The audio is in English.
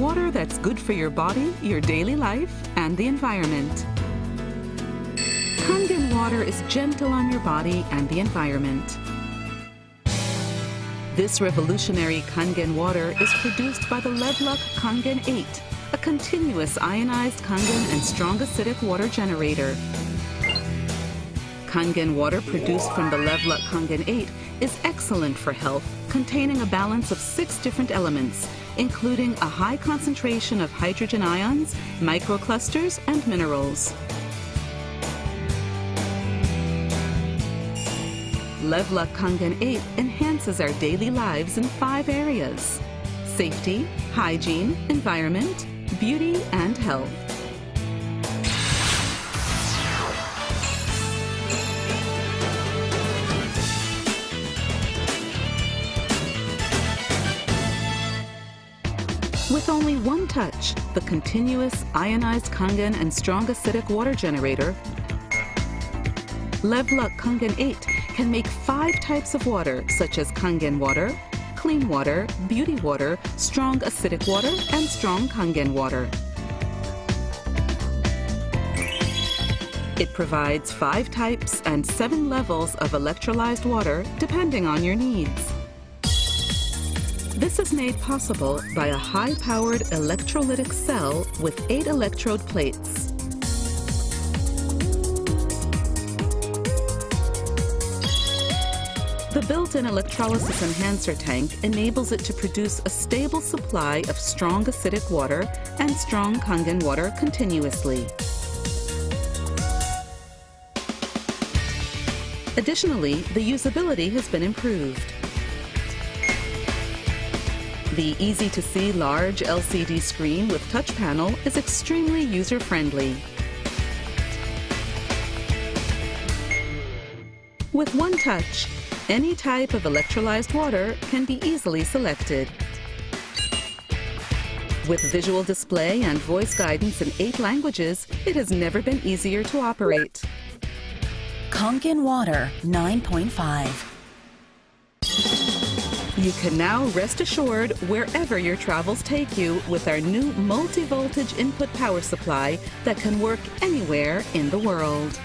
Water that's good for your body, your daily life, and the environment. Kangen Water is gentle on your body and the environment. This revolutionary Kangen Water is produced by the LeveLuk K8, a continuous ionized Kangen and strong acidic water generator. Kangen water produced from the LeveLuk K8 is excellent for health, containing a balance of 6 different elements, including a high concentration of hydrogen ions, microclusters, and minerals. LeveLuk K8 enhances our daily lives in 5 areas: safety, hygiene, environment, beauty, and health. With only one touch, the continuous ionized Kangen and strong acidic water generator, LeveLuk K8 can make 5 types of water, such as Kangen water, clean water, beauty water, strong acidic water, and strong Kangen water. It provides 5 types and 7 levels of electrolyzed water, depending on your needs. This is made possible by a high-powered electrolytic cell with 8 electrode plates. The built-in electrolysis enhancer tank enables it to produce a stable supply of strong acidic water and strong Kangen water continuously. Additionally, the usability has been improved. The easy-to-see large LCD screen with touch panel is extremely user-friendly. With one touch, any type of electrolyzed water can be easily selected. With visual display and voice guidance in 8 languages, it has never been easier to operate. Kangen Water 9.5. You can now rest assured wherever your travels take you with our new multi-voltage input power supply that can work anywhere in the world.